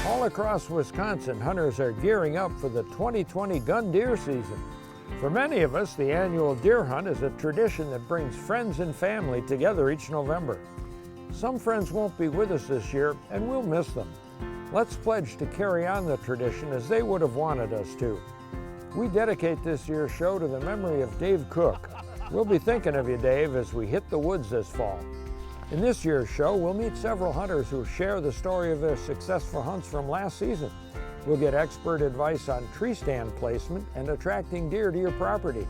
All across Wisconsin, hunters are gearing up for the 2020 gun deer season. For many of us, the annual deer hunt is a tradition that brings friends and family together each November. Some friends won't be with us this year, and we'll miss them. Let's pledge to carry on the tradition as they would have wanted us to. We dedicate this year's show to the memory of Dave Cook. We'll be thinking of you, Dave, as we hit the woods this fall. In this year's show, we'll meet several hunters who share the story of their successful hunts from last season. We'll get expert advice on tree stand placement and attracting deer to your property.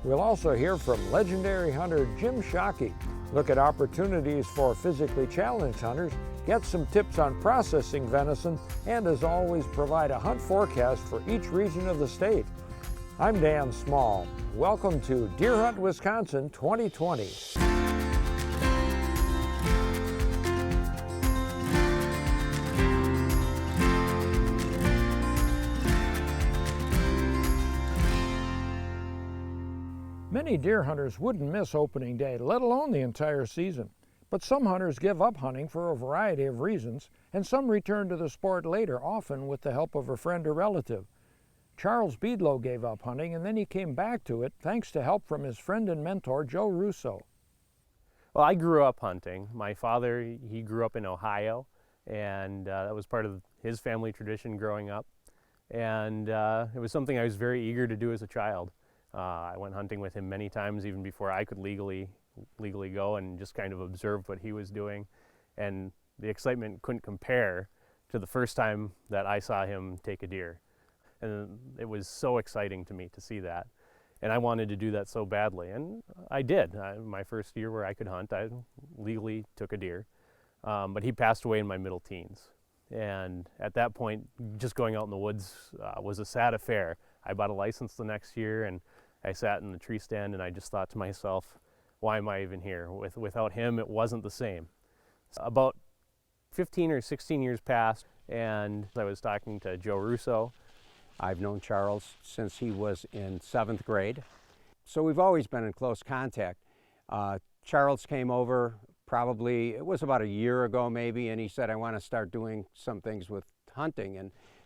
We'll also hear from legendary hunter Jim Shockey, look at opportunities for physically challenged hunters, get some tips on processing venison, and as always, provide a hunt forecast for each region of the state. I'm Dan Small. Welcome to Deer Hunt Wisconsin 2020. Many deer hunters wouldn't miss opening day, let alone the entire season. But some hunters give up hunting for a variety of reasons, and some return to the sport later, often with the help of a friend or relative. Charles Beadlow gave up hunting, and then he came back to it thanks to help from his friend and mentor, Joe Russo. Well, I grew up hunting. My father, he grew up in Ohio, and that was part of his family tradition growing up. And it was something I was very eager to do as a child. I went hunting with him many times, even before I could legally go, and just kind of observed what he was doing. And the excitement couldn't compare to the first time that I saw him take a deer. And it was so exciting to me to see that. And I wanted to do that so badly, and I did. My first year where I could hunt, I legally took a deer. But he passed away in my middle teens. And at that point, just going out in the woods was a sad affair. I bought a license the next year, and I sat in the tree stand, and I just thought to myself, why am I even here? Without him, it wasn't the same. About 15 or 16 years passed, and I was talking to Joe Russo. I've known Charles since he was in 7th grade, so we've always been in close contact. Charles came over probably, it was about a year ago maybe, and he said, I want to start doing some things with hunting.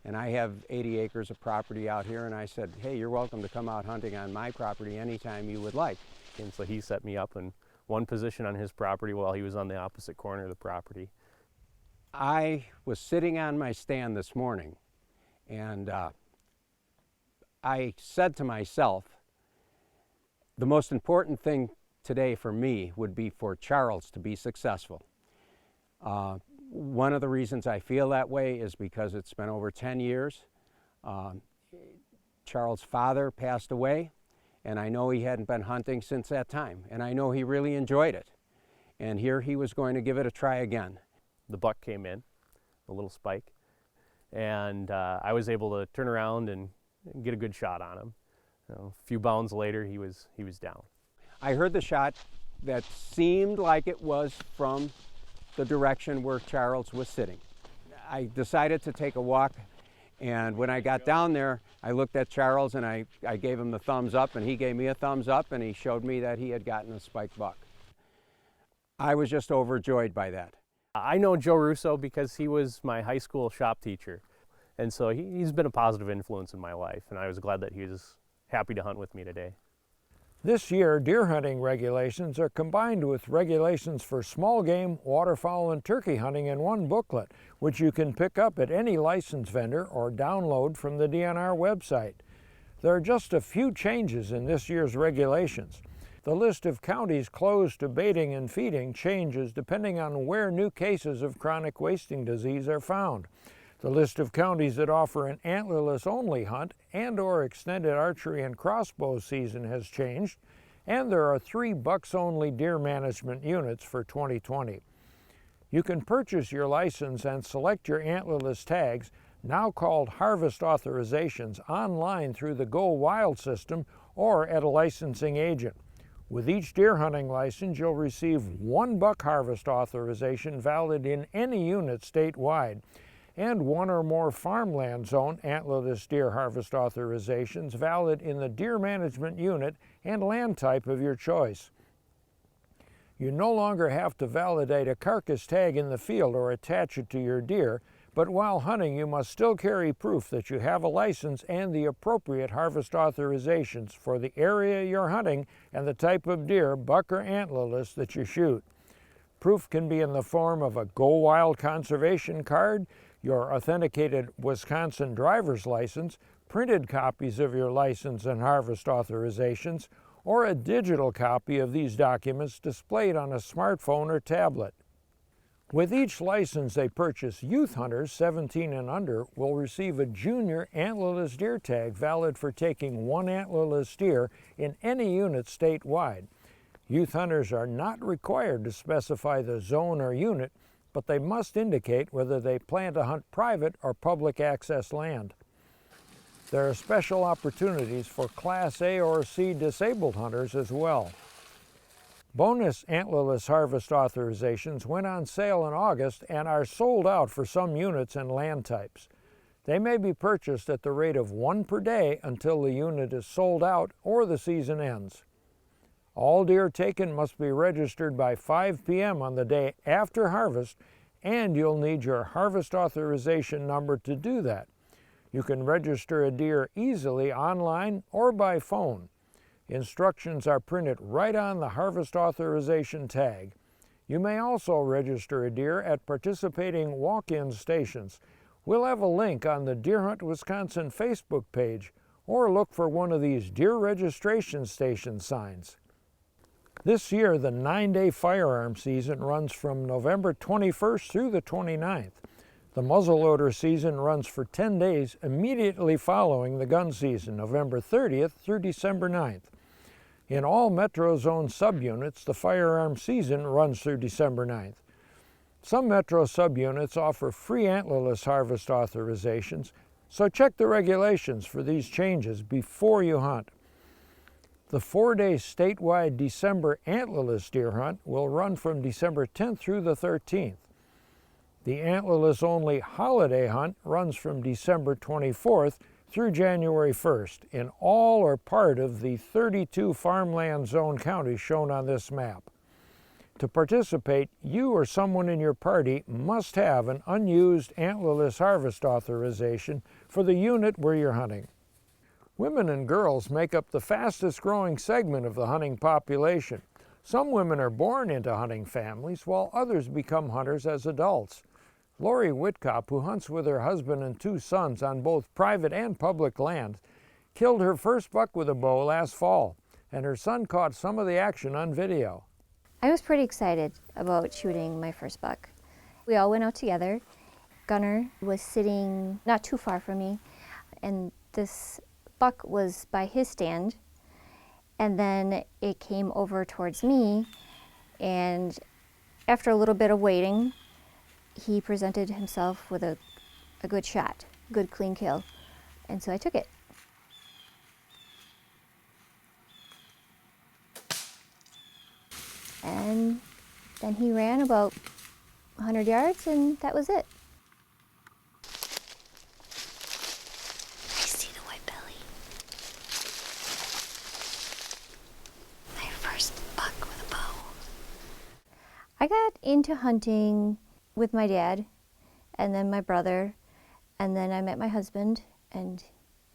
And I have 80 acres of property out here, and I said, hey, you're welcome to come out hunting on my property anytime you would like. And so he set me up in one position on his property while he was on the opposite corner of the property. I was sitting on my stand this morning, and I said to myself, the most important thing today for me would be for Charles to be successful. One of the reasons I feel that way is because it's been over 10 years. Charles' father passed away, and I know he hadn't been hunting since that time, and I know he really enjoyed it. And here he was going to give it a try again. The buck came in, a little spike, and I was able to turn around and get a good shot on him. A few bounds later, he was down. I heard the shot that seemed like it was from the direction where Charles was sitting. I decided to take a walk, and when I got down there, I looked at Charles and I gave him the thumbs up, and he gave me a thumbs up, and he showed me that he had gotten a spiked buck. I was just overjoyed by that. I know Joe Russo because he was my high school shop teacher, and so he's been a positive influence in my life, and I was glad that he was happy to hunt with me today. This year, deer hunting regulations are combined with regulations for small game, waterfowl, and turkey hunting in one booklet, which you can pick up at any licensed vendor or download from the DNR website. There are just a few changes in this year's regulations. The list of counties closed to baiting and feeding changes depending on where new cases of chronic wasting disease are found. The list of counties that offer an antlerless-only hunt and/or extended archery and crossbow season has changed, and there are 3 bucks-only deer management units for 2020. You can purchase your license and select your antlerless tags, now called harvest authorizations, online through the Go Wild system or at a licensing agent. With each deer hunting license, you'll receive 1 buck harvest authorization valid in any unit statewide, and 1 or more farmland zone antlerless deer harvest authorizations valid in the deer management unit and land type of your choice. You no longer have to validate a carcass tag in the field or attach it to your deer, But while hunting, you must still carry proof that you have a license and the appropriate harvest authorizations for the area you're hunting and the type of deer, buck or antlerless, that you shoot. Proof can be in the form of a Go Wild conservation card, your authenticated Wisconsin driver's license, printed copies of your license and harvest authorizations, or a digital copy of these documents displayed on a smartphone or tablet. With each license they purchase, youth hunters 17 and under will receive a junior antlerless deer tag valid for taking one antlerless deer in any unit statewide. Youth hunters are not required to specify the zone or unit, but they must indicate whether they plan to hunt private or public access land. There are special opportunities for Class A or C disabled hunters as well. Bonus antlerless harvest authorizations went on sale in August and are sold out for some units and land types. They may be purchased at the rate of one per day until the unit is sold out or the season ends. All deer taken must be registered by 5 p.m. on the day after harvest, and you'll need your harvest authorization number to do that. You can register a deer easily online or by phone. Instructions are printed right on the harvest authorization tag. You may also register a deer at participating walk-in stations. We'll have a link on the Deer Hunt Wisconsin Facebook page, or look for one of these deer registration station signs. This year, the 9-day firearm season runs from November 21st through the 29th. The muzzleloader season runs for 10 days immediately following the gun season, November 30th through December 9th. In all Metro Zone subunits, the firearm season runs through December 9th. Some Metro subunits offer free antlerless harvest authorizations, so check the regulations for these changes before you hunt. The 4-day statewide December antlerless deer hunt will run from December 10th through the 13th. The antlerless only holiday hunt runs from December 24th through January 1st in all or part of the 32 farmland zone counties shown on this map. To participate, you or someone in your party must have an unused antlerless harvest authorization for the unit where you're hunting. Women and girls make up the fastest growing segment of the hunting population. Some women are born into hunting families, while others become hunters as adults. Lori Whitcop, who hunts with her husband and 2 sons on both private and public land, killed her first buck with a bow last fall, and her son caught some of the action on video. I was pretty excited about shooting my first buck. We all went out together. Gunner was sitting not too far from me, and this buck was by his stand, and then it came over towards me, and after a little bit of waiting, he presented himself with a good shot, good clean kill, and so I took it. And then he ran about 100 yards, and that was it. I see the white belly. My first buck with a bow. I got into hunting with my dad, and then my brother, and then I met my husband, and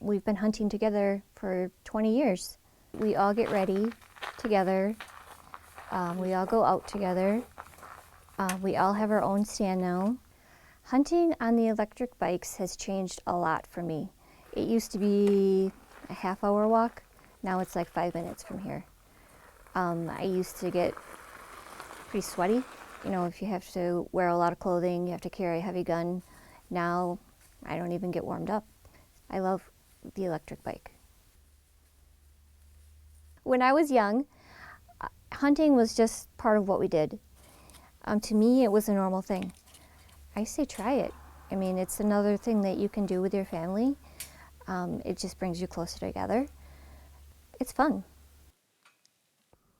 we've been hunting together for 20 years. We all get ready together. We all go out together. We all have our own stand now. Hunting on the electric bikes has changed a lot for me. It used to be a half-hour walk. Now it's like 5 minutes from here. I used to get pretty sweaty. You know, if you have to wear a lot of clothing, you have to carry a heavy gun. Now, I don't even get warmed up. I love the electric bike. When I was young, hunting was just part of what we did. To me, it was a normal thing. I say try it. I mean, it's another thing that you can do with your family. It just brings you closer together. It's fun.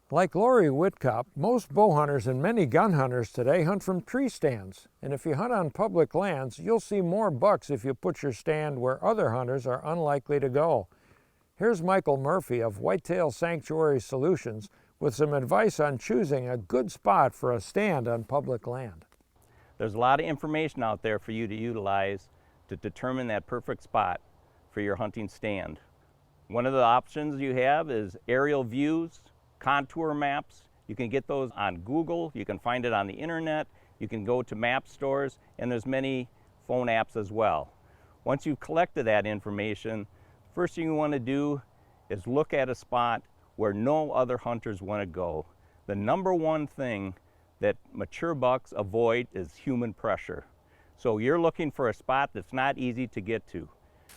Like Lori Whitcop, most bow hunters and many gun hunters today hunt from tree stands. And if you hunt on public lands, you'll see more bucks if you put your stand where other hunters are unlikely to go. Here's Michael Murphy of Whitetail Sanctuary Solutions with some advice on choosing a good spot for a stand on public land. There's a lot of information out there for you to utilize to determine that perfect spot for your hunting stand. One of the options you have is aerial views, contour maps. You can get those on Google, you can find it on the internet, you can go to map stores, and there's many phone apps as well. Once you've collected that information, first thing you want to do is look at a spot where no other hunters want to go. The number one thing that mature bucks avoid is human pressure. So you're looking for a spot that's not easy to get to.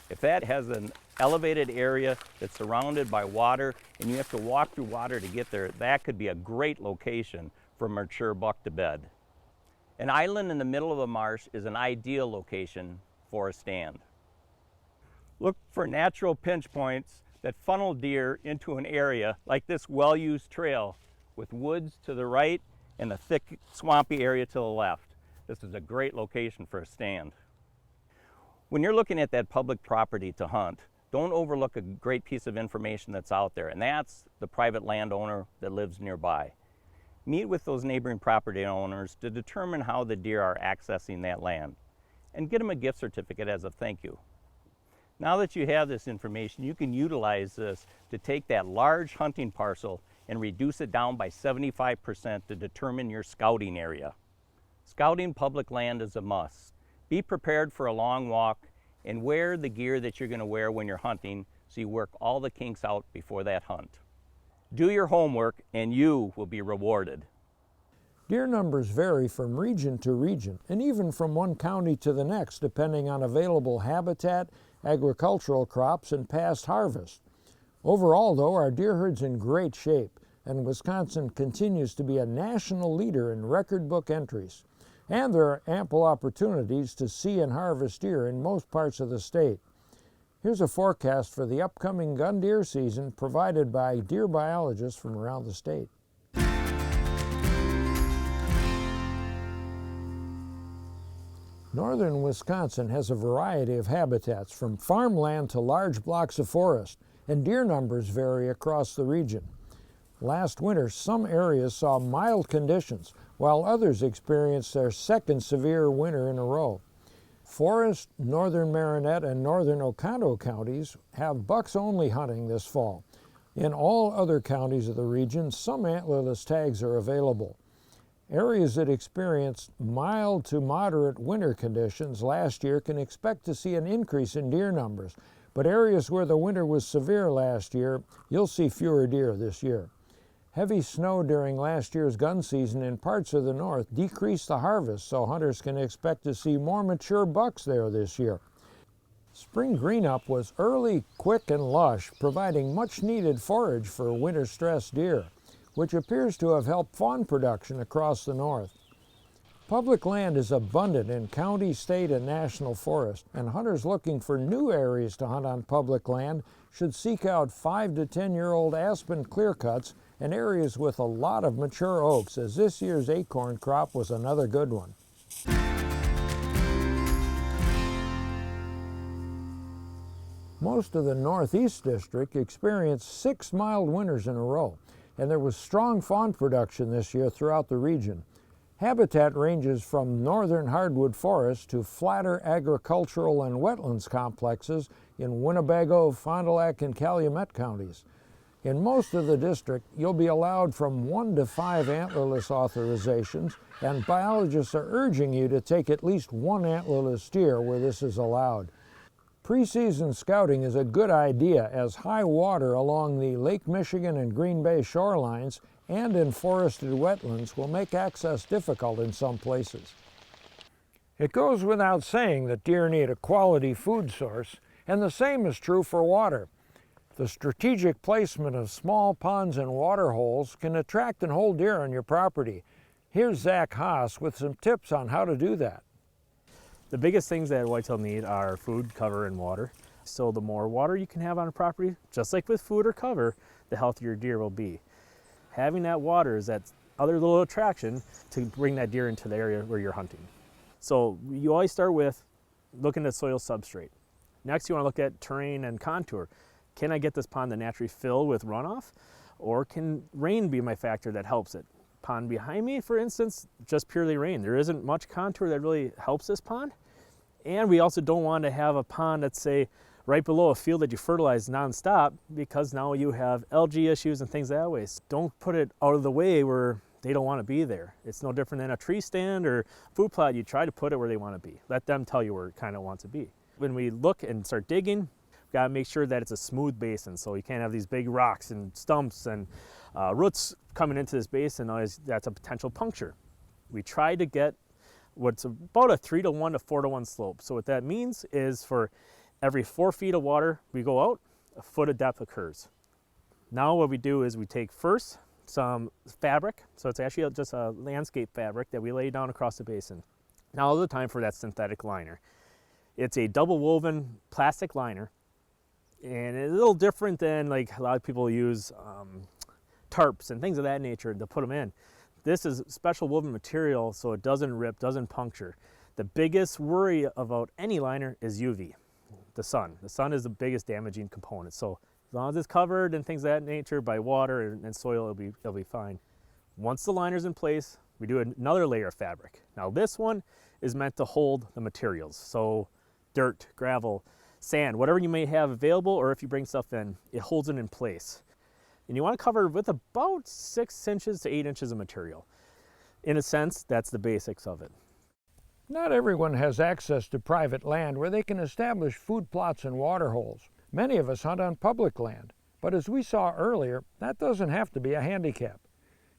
If that has an elevated area that's surrounded by water and you have to walk through water to get there, that could be a great location for a mature buck to bed. An island in the middle of a marsh is an ideal location for a stand. Look for natural pinch points that funnel deer into an area like this well-used trail with woods to the right and a thick swampy area to the left. This is a great location for a stand. When you're looking at that public property to hunt, don't overlook a great piece of information that's out there, and that's the private landowner that lives nearby. Meet with those neighboring property owners to determine how the deer are accessing that land, and get them a gift certificate as a thank you. Now that you have this information, you can utilize this to take that large hunting parcel and reduce it down by 75% to determine your scouting area. Scouting public land is a must. Be prepared for a long walk and wear the gear that you're going to wear when you're hunting so you work all the kinks out before that hunt. Do your homework and you will be rewarded. Deer numbers vary from region to region and even from one county to the next depending on available habitat, agricultural crops, and past harvest. Overall, though, our deer herd's in great shape, and Wisconsin continues to be a national leader in record book entries. And there are ample opportunities to see and harvest deer in most parts of the state. Here's a forecast for the upcoming gun deer season provided by deer biologists from around the state. Northern Wisconsin has a variety of habitats, from farmland to large blocks of forest, and deer numbers vary across the region. Last winter, some areas saw mild conditions, while others experienced their second severe winter in a row. Forest, northern Marinette, and northern Oconto counties have bucks-only hunting this fall. In all other counties of the region, some antlerless tags are available. Areas that experienced mild to moderate winter conditions last year can expect to see an increase in deer numbers, but areas where the winter was severe last year, you'll see fewer deer this year. Heavy snow during last year's gun season in parts of the north decreased the harvest, so hunters can expect to see more mature bucks there this year. Spring greenup was early, quick, and lush, providing much-needed forage for winter-stressed deer, which appears to have helped fawn production across the north. Public land is abundant in county, state, and national forest, and hunters looking for new areas to hunt on public land should seek out 5 to 10-year-old aspen clearcuts and areas with a lot of mature oaks, as this year's acorn crop was another good one. Most of the Northeast District experienced 6 mild winters in a row, and there was strong fawn production this year throughout the region. Habitat ranges from northern hardwood forests to flatter agricultural and wetlands complexes in Winnebago, Fond du Lac, and Calumet counties. In most of the district, you'll be allowed from 1 to 5 antlerless authorizations, and biologists are urging you to take at least 1 antlerless deer where this is allowed. Pre-season scouting is a good idea, as high water along the Lake Michigan and Green Bay shorelines and in forested wetlands will make access difficult in some places. It goes without saying that deer need a quality food source, and the same is true for water. The strategic placement of small ponds and water holes can attract and hold deer on your property. Here's Zach Haas with some tips on how to do that. The biggest things that whitetail need are food, cover, and water. So the more water you can have on a property, just like with food or cover, the healthier deer will be. Having that water is that other little attraction to bring that deer into the area where you're hunting. So you always start with looking at soil substrate. Next, you want to look at terrain and contour. Can I get this pond to naturally fill with runoff, or can rain be my factor that helps it? pond behind me, for instance, just purely rain. There isn't much contour that really helps this pond. And we also don't want to have a pond that's, say, right below a field that you fertilize nonstop, because now you have algae issues and things that way. So don't put it out of the way where they don't want to be there. It's no different than a tree stand or food plot. You try to put it where they want to be. Let them tell you where it kind of wants to be. When we look and start digging, we've got to make sure that it's a smooth basin. So you can't have these big rocks and stumps and roots coming into this basin. That's a potential puncture. We try to get what's about a 3-to-1 to 4-to-1 slope. So what that means is for every 4 feet of water we go out, a foot of depth occurs. Now what we do is we take first some fabric, so it's actually just a landscape fabric that we lay down across the basin. Now is the time for that synthetic liner. It's a double woven plastic liner, and it's a little different than like a lot of people use tarps and things of that nature to put them in. This is special woven material, so it doesn't rip, doesn't puncture. The biggest worry about any liner is UV, the sun. The sun is the biggest damaging component. So as long as it's covered and things of that nature by water and soil, it'll be fine. Once the liner's in place, we do another layer of fabric. Now this one is meant to hold the materials. So dirt, gravel, sand, whatever you may have available, or if you bring stuff in, it holds it in place. And you want to cover with about 6 inches to 8 inches of material. In a sense, that's the basics of it. Not everyone has access to private land where they can establish food plots and water holes. Many of us hunt on public land, but as we saw earlier, that doesn't have to be a handicap.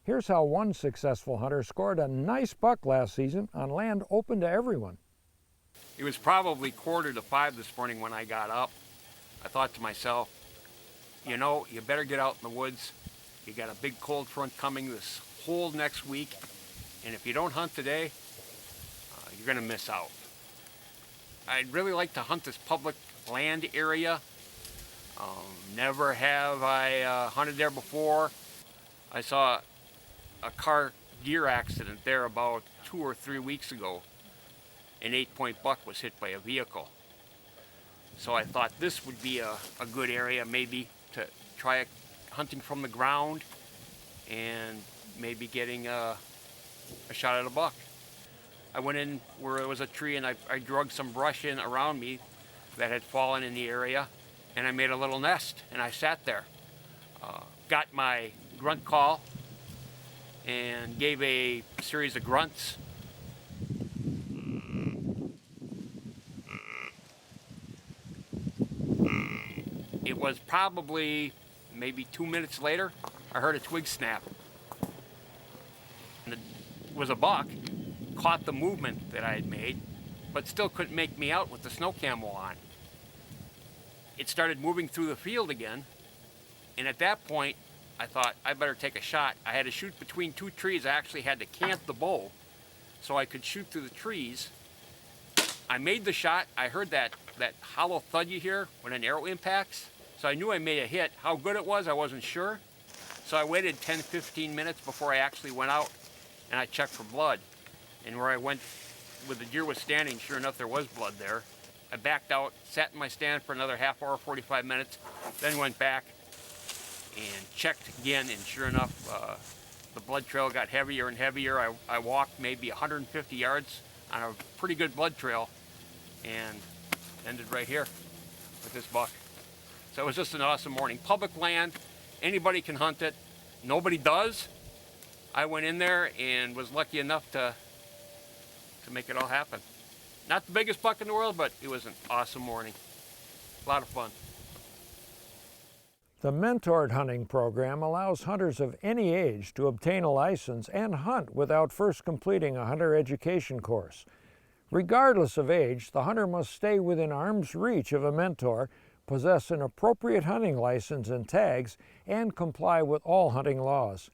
Here's how one successful hunter scored a nice buck last season on land open to everyone. It was probably 4:45 this morning when I got up. I thought to myself, you know, you better get out in the woods. You got a big cold front coming this whole next week, and if you don't hunt today, you're going to miss out. I'd really like to hunt this public land area. Never have I hunted there before. I saw a car deer accident there about 2 or 3 weeks ago. An 8-point buck was hit by a vehicle. So I thought this would be a good area maybe to try hunting from the ground and maybe getting a shot at a buck. I went in where there was a tree and I drug some brush in around me that had fallen in the area, and I made a little nest and I sat there. Got my grunt call and gave a series of grunts. It was probably maybe 2 minutes later, I heard a twig snap. And it was a buck, caught the movement that I had made, but still couldn't make me out with the snow camo on. It started moving through the field again, and at that point, I thought I better take a shot. I had to shoot between 2 trees. I actually had to cant the bow so I could shoot through the trees. I made the shot. I heard that hollow thud you hear when an arrow impacts. So I knew I made a hit. How good it was, I wasn't sure. So I waited 10-15 minutes before I actually went out and I checked for blood. And where I went where the deer was standing, sure enough, there was blood there. I backed out, sat in my stand for another half hour, 45 minutes, then went back and checked again, and sure enough, the blood trail got heavier and heavier. I walked maybe 150 yards on a pretty good blood trail and ended right here with this buck. So it was just an awesome morning. Public land, anybody can hunt it. Nobody does. I went in there and was lucky enough to make it all happen. Not the biggest buck in the world, but it was an awesome morning. A lot of fun. The Mentored Hunting Program allows hunters of any age to obtain a license and hunt without first completing a hunter education course. Regardless of age, the hunter must stay within arm's reach of a mentor, possess an appropriate hunting license and tags, and comply with all hunting laws.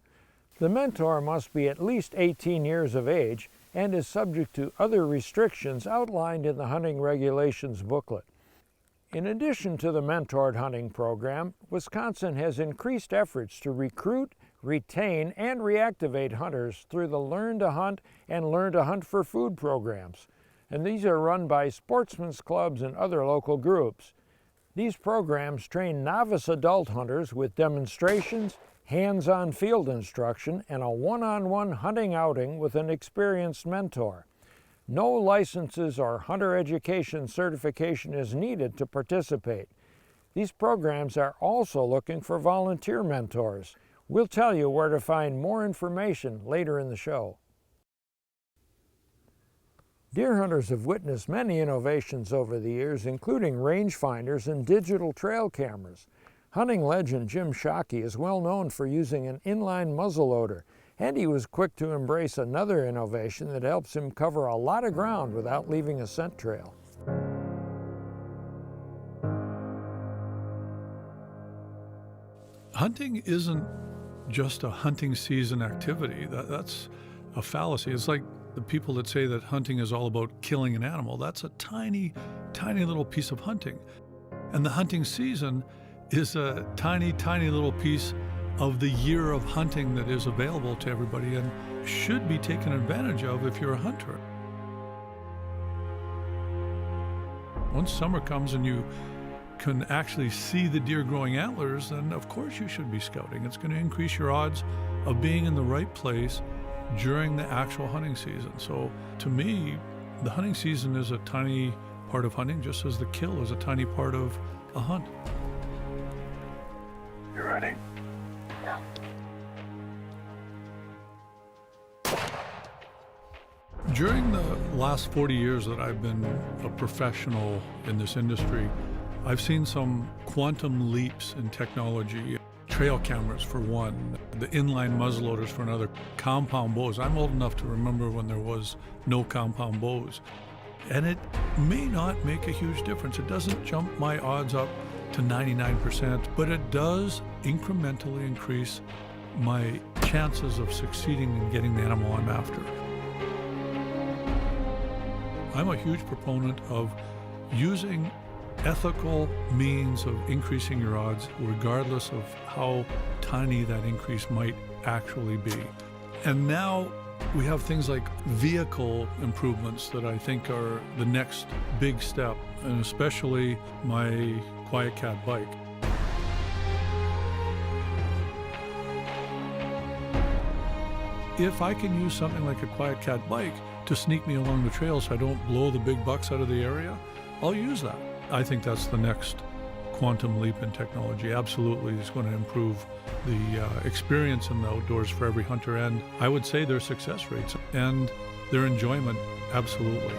The mentor must be at least 18 years of age and is subject to other restrictions outlined in the Hunting Regulations booklet. In addition to the Mentored Hunting Program, Wisconsin has increased efforts to recruit, retain, and reactivate hunters through the Learn to Hunt and Learn to Hunt for Food programs, and these are run by sportsmen's clubs and other local groups. These programs train novice adult hunters with demonstrations, hands-on field instruction, and a one-on-one hunting outing with an experienced mentor. No licenses or hunter education certification is needed to participate. These programs are also looking for volunteer mentors. We'll tell you where to find more information later in the show. Deer hunters have witnessed many innovations over the years, including rangefinders and digital trail cameras. Hunting legend Jim Shockey is well known for using an inline muzzleloader, and he was quick to embrace another innovation that helps him cover a lot of ground without leaving a scent trail. Hunting isn't just a hunting season activity. That's a fallacy. It's like the people that say that hunting is all about killing an animal. That's a tiny, tiny little piece of hunting. And the hunting season is a tiny, tiny little piece of the year of hunting that is available to everybody and should be taken advantage of if you're a hunter. Once summer comes and you can actually see the deer growing antlers, then of course you should be scouting. It's going to increase your odds of being in the right place during the actual hunting season. So to me, the hunting season is a tiny part of hunting, just as the kill is a tiny part of a hunt. You ready? Yeah. During the last 40 years that I've been a professional in this industry, I've seen some quantum leaps in technology. Trail cameras for one, the inline muzzleloaders for another, compound bows. I'm old enough to remember when there was no compound bows. And it may not make a huge difference. It doesn't jump my odds up to 99%, but it does incrementally increase my chances of succeeding in getting the animal I'm after. I'm a huge proponent of using ethical means of increasing your odds, regardless of how tiny that increase might actually be. And now we have things like vehicle improvements that I think are the next big step, and especially my Quiet Cat bike. If I can use something like a Quiet Cat bike to sneak me along the trail so I don't blow the big bucks out of the area, I'll use that. I think that's the next quantum leap in technology. Absolutely, it's going to improve the experience in the outdoors for every hunter, and I would say their success rates and their enjoyment, absolutely.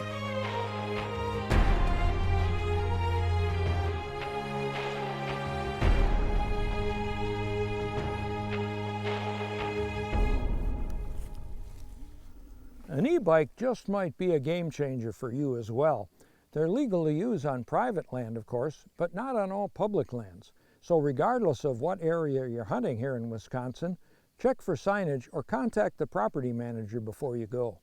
An e-bike just might be a game changer for you as well. They're legal to use on private land, of course, but not on all public lands. So regardless of what area you're hunting here in Wisconsin, check for signage or contact the property manager before you go.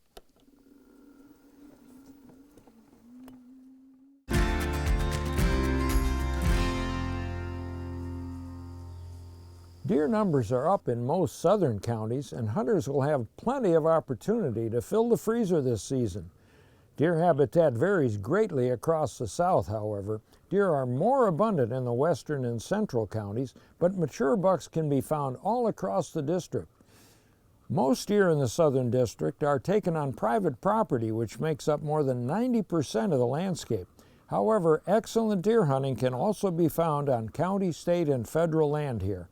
Deer numbers are up in most southern counties, and hunters will have plenty of opportunity to fill the freezer this season. Deer habitat varies greatly across the South, however. Deer are more abundant in the western and central counties, but mature bucks can be found all across the district. Most deer in the southern district are taken on private property, which makes up more than 90% of the landscape. However, excellent deer hunting can also be found on county, state, and federal land here.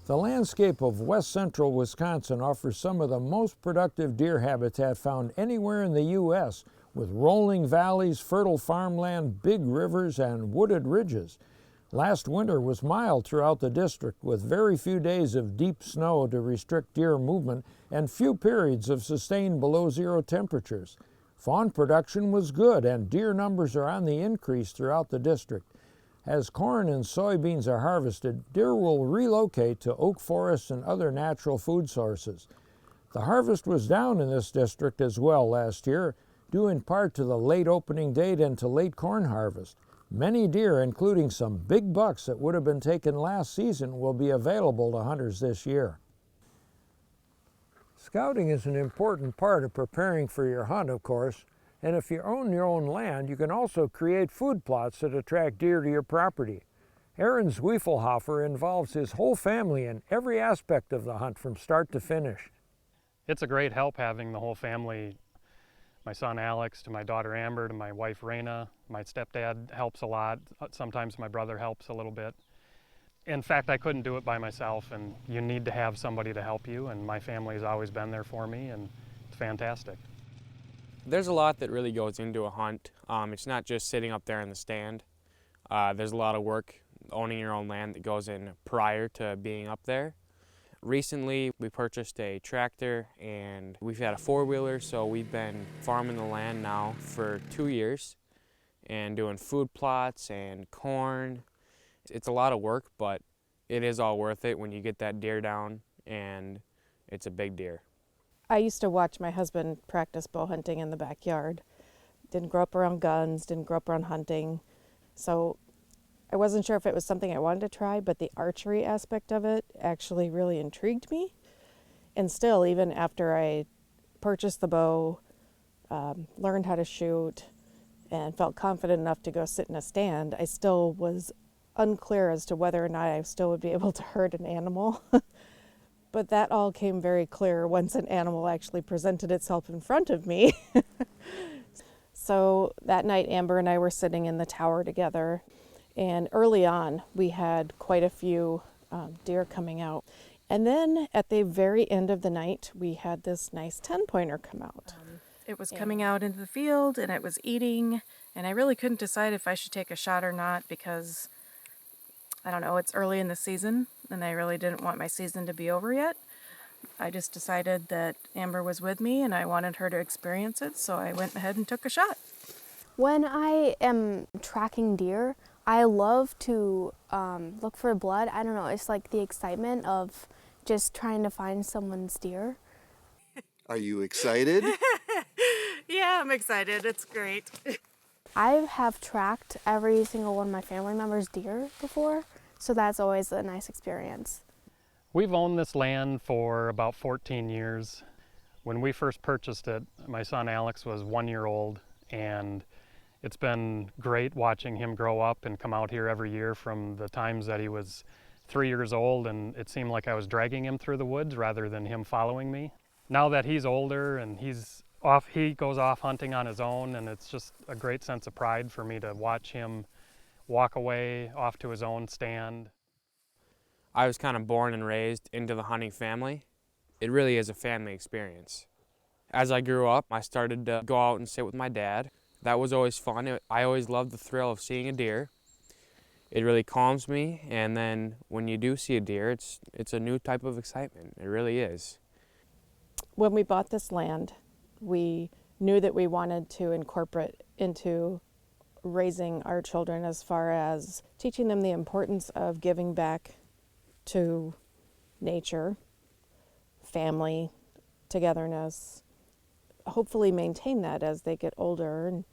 The landscape of west central Wisconsin offers some of the most productive deer habitat found anywhere in the U.S., with rolling valleys, fertile farmland, big rivers, and wooded ridges. Last winter was mild throughout the district, with very few days of deep snow to restrict deer movement and few periods of sustained below-zero temperatures. Fawn production was good, and deer numbers are on the increase throughout the district. As corn and soybeans are harvested, deer will relocate to oak forests and other natural food sources. The harvest was down in this district as well last year, due in part to the late opening date and to late corn harvest. Many deer, including some big bucks that would have been taken last season, will be available to hunters this year. Scouting is an important part of preparing for your hunt, of course, and if you own your own land, you can also create food plots that attract deer to your property. Aaron Zwiefelhofer involves his whole family in every aspect of the hunt from start to finish. It's a great help having the whole family, my son Alex to my daughter Amber to my wife Raina. My stepdad helps a lot. Sometimes my brother helps a little bit. In fact, I couldn't do it by myself, and you need to have somebody to help you, and my family has always been there for me, and it's fantastic. There's a lot that really goes into a hunt. It's not just sitting up there in the stand. There's a lot of work owning your own land that goes in prior to being up there. Recently, we purchased a tractor and we've had a four-wheeler, so we've been farming the land now for 2 years and doing food plots and corn. It's a lot of work, but it is all worth it when you get that deer down, and it's a big deer. I used to watch my husband practice bow hunting in the backyard. Didn't grow up around guns, didn't grow up around hunting, so I wasn't sure if it was something I wanted to try, but the archery aspect of it actually really intrigued me. And still, even after I purchased the bow, learned how to shoot, and felt confident enough to go sit in a stand, I still was unclear as to whether or not I still would be able to hurt an animal. But that all came very clear once an animal actually presented itself in front of me. So that night, Amber and I were sitting in the tower together. And early on, we had quite a few deer coming out. And then at the very end of the night, we had this nice 10-pointer come out. It was coming out into the field, and it was eating, and I really couldn't decide if I should take a shot or not because, I don't know, it's early in the season, and I really didn't want my season to be over yet. I just decided that Amber was with me, and I wanted her to experience it, so I went ahead and took a shot. When I am tracking deer, I love to look for blood. I don't know, it's like the excitement of just trying to find someone's deer. Are you excited? Yeah, I'm excited. It's great. I have tracked every single one of my family members' deer before, so that's always a nice experience. We've owned this land for about 14 years. When we first purchased it, my son Alex was 1 year old, and it's been great watching him grow up and come out here every year from the times that he was 3 years old, and it seemed like I was dragging him through the woods rather than him following me. Now that he's older and he goes off hunting on his own, and it's just a great sense of pride for me to watch him walk away off to his own stand. I was kind of born and raised into the hunting family. It really is a family experience. As I grew up, I started to go out and sit with my dad. That was always fun. I always loved the thrill of seeing a deer. It really calms me, and then when you do see a deer, it's a new type of excitement. It really is. When we bought this land, we knew that we wanted to incorporate into raising our children as far as teaching them the importance of giving back to nature, family, togetherness, hopefully maintain that as they get older, and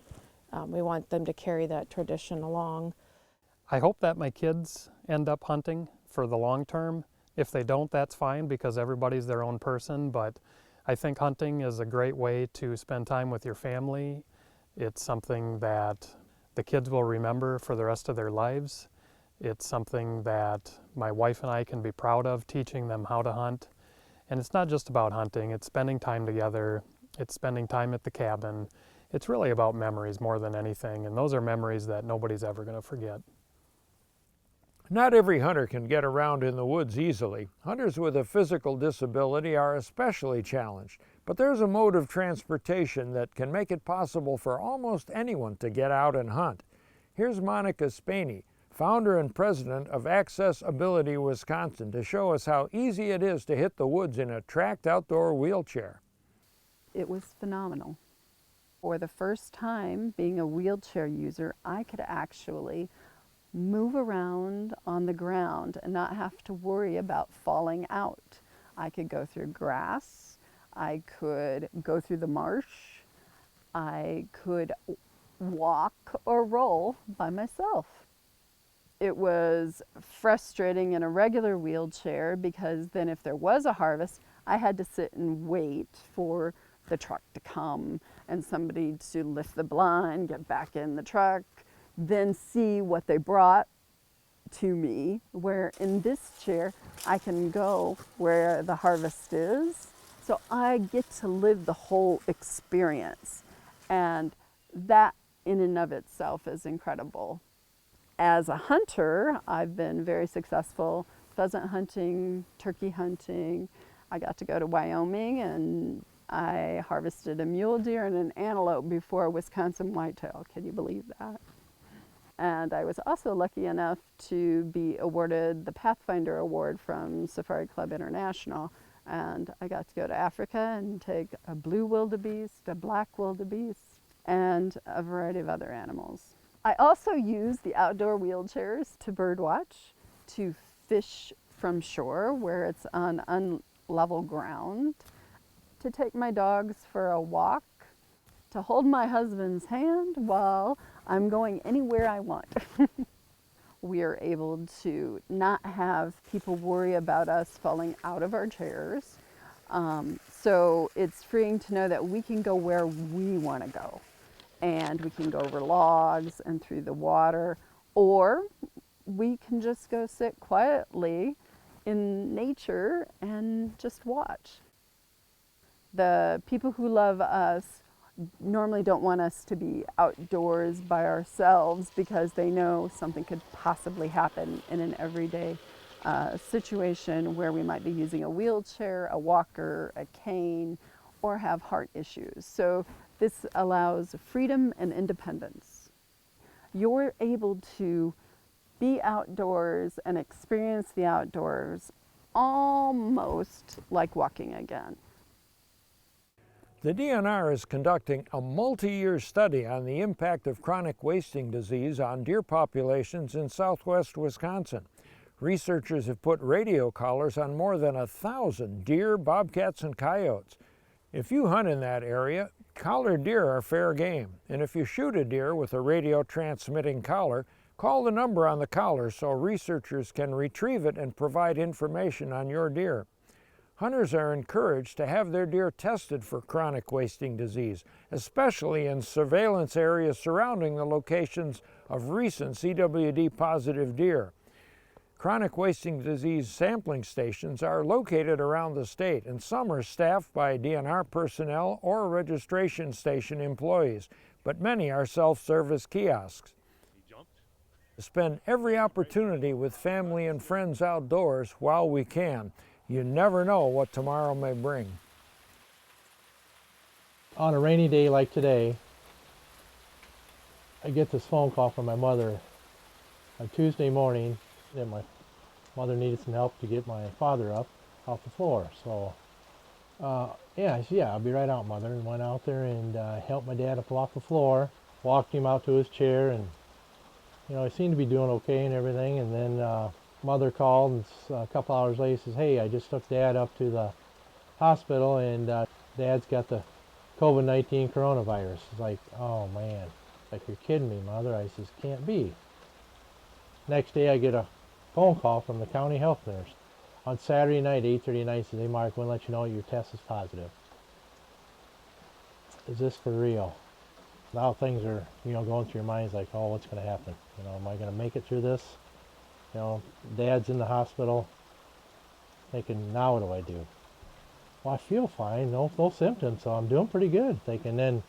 we want them to carry that tradition along. I hope that my kids end up hunting for the long term. If they don't, that's fine because everybody's their own person, but I think hunting is a great way to spend time with your family. It's something that the kids will remember for the rest of their lives. It's something that my wife and I can be proud of, teaching them how to hunt. And it's not just about hunting, it's spending time together, it's spending time at the cabin. It's really about memories more than anything, and those are memories that nobody's ever going to forget. Not every hunter can get around in the woods easily. Hunters with a physical disability are especially challenged, but there's a mode of transportation that can make it possible for almost anyone to get out and hunt. Here's Monica Spaney, founder and president of Access Ability Wisconsin, to show us how easy it is to hit the woods in a tracked outdoor wheelchair. It was phenomenal. For the first time, being a wheelchair user, I could actually move around on the ground and not have to worry about falling out. I could go through grass, I could go through the marsh, I could walk or roll by myself. It was frustrating in a regular wheelchair because then if there was a harvest, I had to sit and wait for the truck to come and somebody to lift the blind, get back in the truck, then see what they brought to me, where in this chair I can go where the harvest is. So I get to live the whole experience, and that in and of itself is incredible. As a hunter, I've been very successful pheasant hunting, turkey hunting. I got to go to Wyoming and I harvested a mule deer and an antelope before a Wisconsin whitetail. Can you believe that? And I was also lucky enough to be awarded the Pathfinder Award from Safari Club International. And I got to go to Africa and take a blue wildebeest, a black wildebeest, and a variety of other animals. I also use the outdoor wheelchairs to birdwatch, to fish from shore where it's on unlevel ground, to take my dogs for a walk, to hold my husband's hand while I'm going anywhere I want. We are able to not have people worry about us falling out of our chairs. So it's freeing to know that we can go where we want to go. And we can go over logs and through the water, or we can just go sit quietly in nature and just watch. The people who love us normally don't want us to be outdoors by ourselves because they know something could possibly happen in an everyday situation where we might be using a wheelchair, a walker, a cane, or have heart issues. So this allows freedom and independence. You're able to be outdoors and experience the outdoors almost like walking again. The DNR is conducting a multi-year study on the impact of chronic wasting disease on deer populations in southwest Wisconsin. Researchers have put radio collars on more than 1,000 deer, bobcats, and coyotes. If you hunt in that area, collared deer are fair game, and if you shoot a deer with a radio transmitting collar, call the number on the collar so researchers can retrieve it and provide information on your deer. Hunters are encouraged to have their deer tested for chronic wasting disease, especially in surveillance areas surrounding the locations of recent CWD-positive deer. Chronic wasting disease sampling stations are located around the state, and some are staffed by DNR personnel or registration station employees, but many are self-service kiosks. Spend every opportunity with family and friends outdoors while we can. You never know what tomorrow may bring. On a rainy day like today, I get this phone call from my mother on Tuesday morning that my mother needed some help to get my father up off the floor. So, yeah, I said, yeah, I'll be right out, Mother, and went out there and helped my dad up off the floor, walked him out to his chair, and, you know, he seemed to be doing okay and everything, and then Mother called and a couple hours later says, hey, I just took Dad up to the hospital and Dad's got the COVID-19 coronavirus. It's like, oh man, like, you're kidding me, Mother. I says, can't be. Next day I get a phone call from the county health nurse. On Saturday night, 8:30 at night, says, hey Mark, I want to let you know your test is positive. Is this for real? Now things are, you know, going through your minds like, oh, what's going to happen? You know, am I going to make it through this? You know, Dad's in the hospital, thinking, now what do I do? Well, I feel fine, no symptoms, so I'm doing pretty good. Thinking, then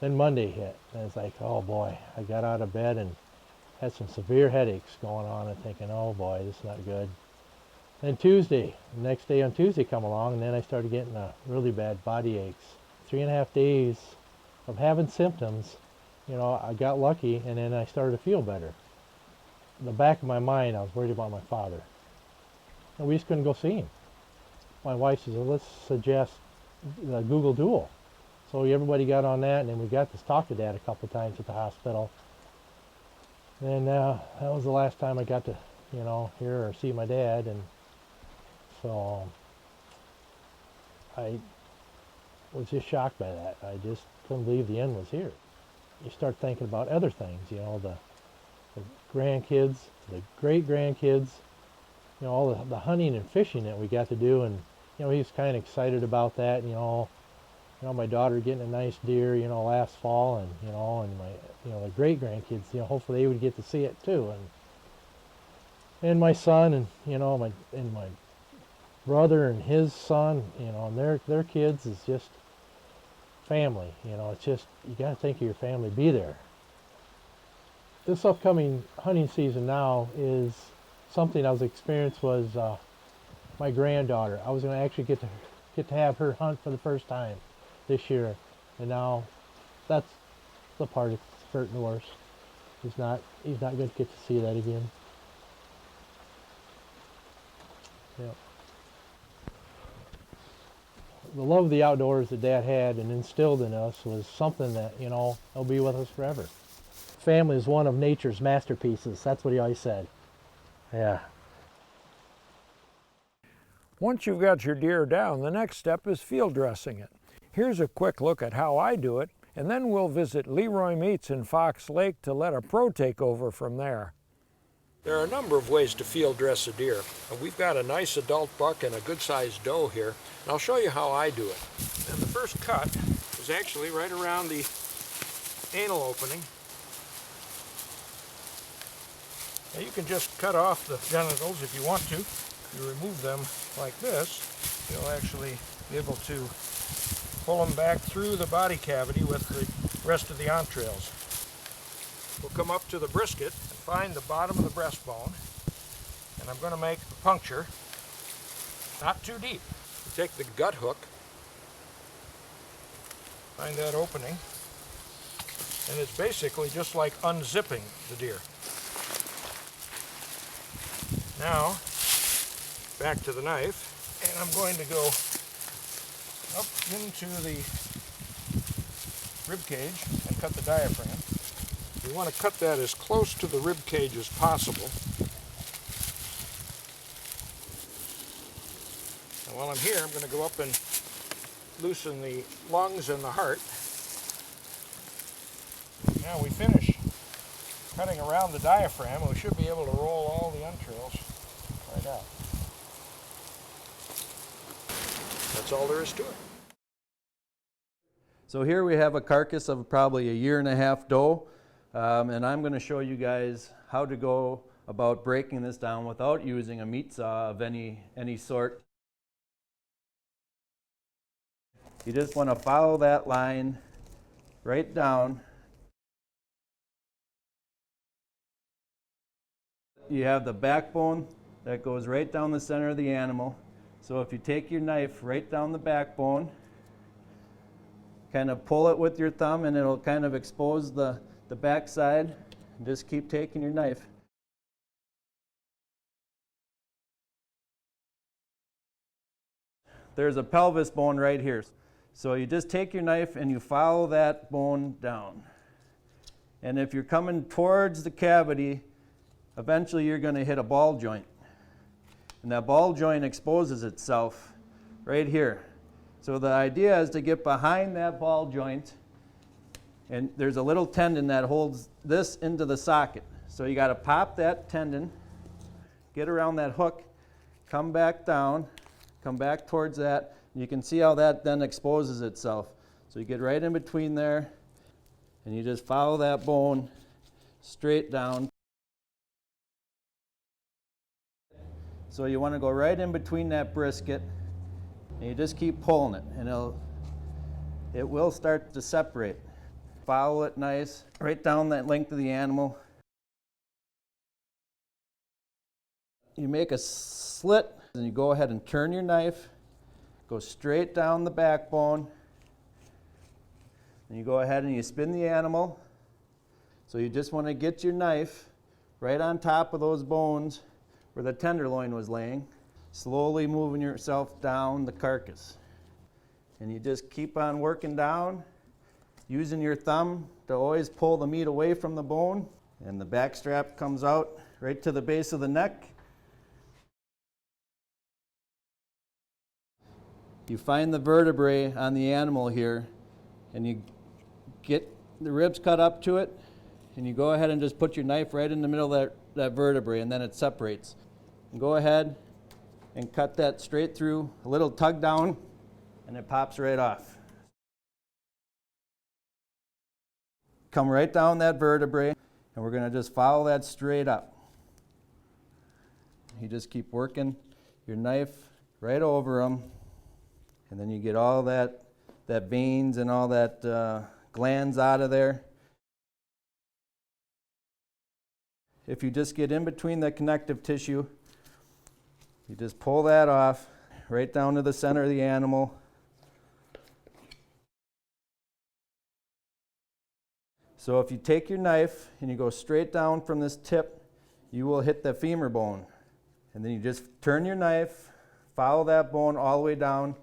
Monday hit, and it's like, oh boy, I got out of bed and had some severe headaches going on, and thinking, oh boy, this is not good. Then Tuesday, the next day on Tuesday come along, and then I started getting really bad body aches. 3.5 days of having symptoms, you know, I got lucky, and then I started to feel better. In the back of my mind, I was worried about my father. And we just couldn't go see him. My wife says, well, let's suggest the Google Duo. So everybody got on that, and then we got to talk to Dad a couple times at the hospital. And that was the last time I got to, you know, hear or see my dad. And so I was just shocked by that. I just couldn't believe the end was here. You start thinking about other things, you know, the grandkids, the great-grandkids, you know, all the hunting and fishing that we got to do, and you know, he's kind of excited about that. My daughter getting a nice deer, last fall, and my great grandkids, hopefully they would get to see it too, and my son, and my brother and his son, and their kids is just family. It's just, you got to think of your family, be there. This upcoming hunting season now is something I was experienced was my granddaughter. I was going to actually get to have her hunt for the first time this year, and now that's the part that's hurting worse. He's not going to get to see that again. Yeah. The love of the outdoors that Dad had and instilled in us was something that, will be with us forever. Family is one of nature's masterpieces. That's what he always said. Yeah. Once you've got your deer down, the next step is field dressing it. Here's a quick look at how I do it, and then we'll visit Leroy Meats in Fox Lake to let a pro take over from there. There are a number of ways to field dress a deer. We've got a nice adult buck and a good-sized doe here, and I'll show you how I do it. And the first cut is actually right around the anal opening. Now you can just cut off the genitals if you want to. If you remove them like this, you'll actually be able to pull them back through the body cavity with the rest of the entrails. We'll come up to the brisket and find the bottom of the breastbone, and I'm going to make a puncture, not too deep. You take the gut hook, find that opening, and it's basically just like unzipping the deer. Now, back to the knife, and I'm going to go up into the rib cage and cut the diaphragm. You want to cut that as close to the rib cage as possible. And while I'm here, I'm going to go up and loosen the lungs and the heart. Now we finish cutting around the diaphragm, and we should be able to roll all the entrails right out. That's all there is to it. So here we have a carcass of probably a 1.5-year doe, and I'm going to show you guys how to go about breaking this down without using a meat saw of any sort. You just want to follow that line right down. You have the backbone that goes right down the center of the animal. So if you take your knife right down the backbone, kind of pull it with your thumb, and it'll kind of expose the backside. And just keep taking your knife. There's a pelvis bone right here. So you just take your knife and you follow that bone down. And if you're coming towards the cavity, eventually you're going to hit a ball joint. And that ball joint exposes itself right here. So the idea is to get behind that ball joint, and there's a little tendon that holds this into the socket. So you got to pop that tendon, get around that hook, come back down, come back towards that. You can see how that then exposes itself. So you get right in between there, and you just follow that bone straight down. So you want to go right in between that brisket, and you just keep pulling it, and it will start to separate. Follow it nice, right down that length of the animal. You make a slit, and you go ahead and turn your knife, go straight down the backbone, and you go ahead and you spin the animal. So you just want to get your knife right on top of those bones where the tenderloin was laying, slowly moving yourself down the carcass. And you just keep on working down, using your thumb to always pull the meat away from the bone, and the back strap comes out right to the base of the neck. You find the vertebrae on the animal here, and you get the ribs cut up to it, and you go ahead and just put your knife right in the middle of that vertebrae, and then it separates. And go ahead, and cut that straight through, a little tug down, and it pops right off. Come right down that vertebrae, and we're going to just follow that straight up. You just keep working your knife right over them, and then you get all that veins and all that glands out of there. If you just get in between the connective tissue, you just pull that off right down to the center of the animal. So if you take your knife and you go straight down from this tip, you will hit the femur bone. And then you just turn your knife, follow that bone all the way down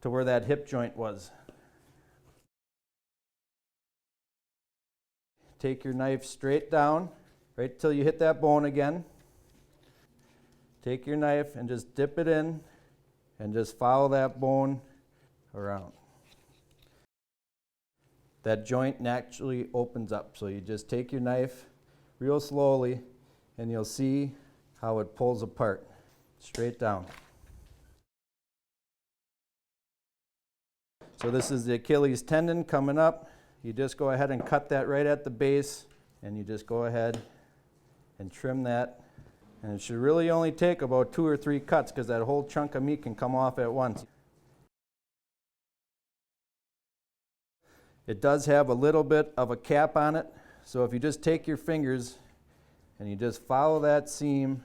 to where that hip joint was. Take your knife straight down, right till you hit that bone again. Take your knife and just dip it in and just follow that bone around. That joint naturally opens up, so you just take your knife real slowly and you'll see how it pulls apart, straight down. So this is the Achilles tendon coming up. You just go ahead and cut that right at the base, and you just go ahead and trim that. And it should really only take about 2 or 3 cuts because that whole chunk of meat can come off at once. It does have a little bit of a cap on it, so if you just take your fingers and you just follow that seam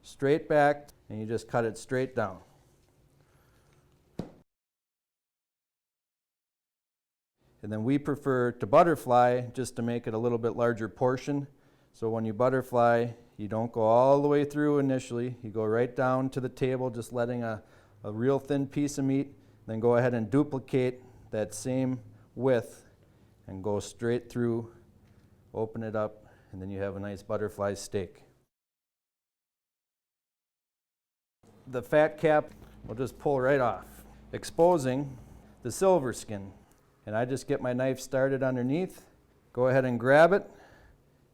straight back and you just cut it straight down. And then we prefer to butterfly just to make it a little bit larger portion. So when you butterfly, you don't go all the way through initially. You go right down to the table, just letting a real thin piece of meat. Then go ahead and duplicate that same width and go straight through, open it up, and then you have a nice butterfly steak. The fat cap will just pull right off, exposing the silver skin. And I just get my knife started underneath, go ahead and grab it,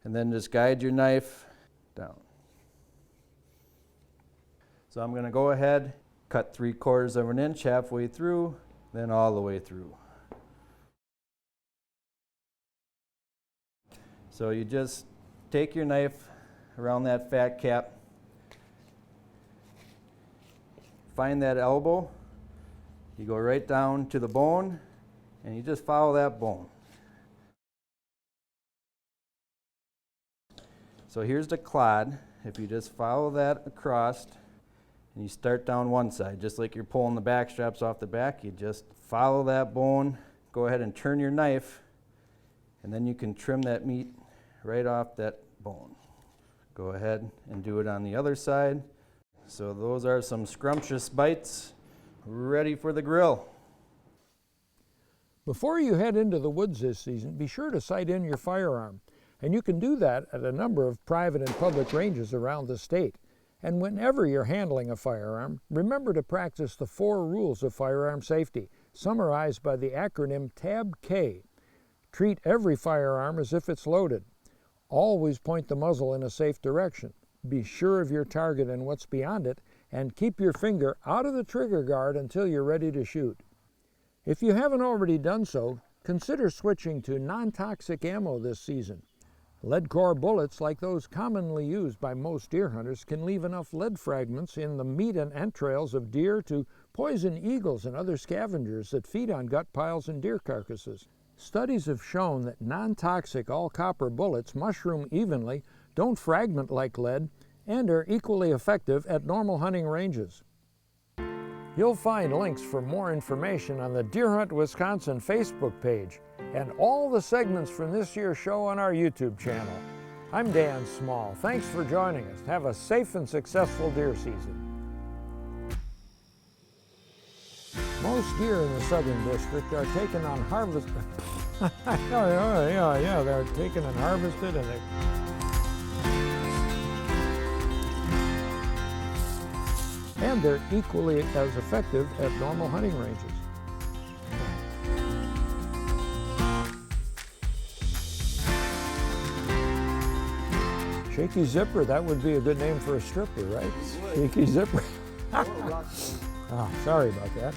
and then just guide your knife down. So I'm going to go ahead, cut 3/4 of an inch halfway through, then all the way through. So you just take your knife around that fat cap, find that elbow, you go right down to the bone, and you just follow that bone. So here's the clod. If you just follow that across and you start down one side, just like you're pulling the back straps off the back, you just follow that bone, go ahead and turn your knife, and then you can trim that meat right off that bone. Go ahead and do it on the other side. So those are some scrumptious bites ready for the grill. Before you head into the woods this season, be sure to sight in your firearm. And you can do that at a number of private and public ranges around the state. And whenever you're handling a firearm, remember to practice the 4 rules of firearm safety, summarized by the acronym TAB-K. Treat every firearm as if it's loaded. Always point the muzzle in a safe direction. Be sure of your target and what's beyond it, and keep your finger out of the trigger guard until you're ready to shoot. If you haven't already done so, consider switching to non-toxic ammo this season. Lead core bullets, like those commonly used by most deer hunters, can leave enough lead fragments in the meat and entrails of deer to poison eagles and other scavengers that feed on gut piles and deer carcasses. Studies have shown that non-toxic all-copper bullets mushroom evenly, don't fragment like lead, and are equally effective at normal hunting ranges. You'll find links for more information on the Deer Hunt Wisconsin Facebook page and all the segments from this year's show on our YouTube channel. I'm Dan Small. Thanks for joining us. Have a safe and successful deer season. Most deer in the Southern District are taken on harvest. Yeah, they're taken and harvested, and they're equally as effective at normal hunting ranges. Shaky Zipper, that would be a good name for a stripper, right? Shaky Zipper. Oh, sorry about that.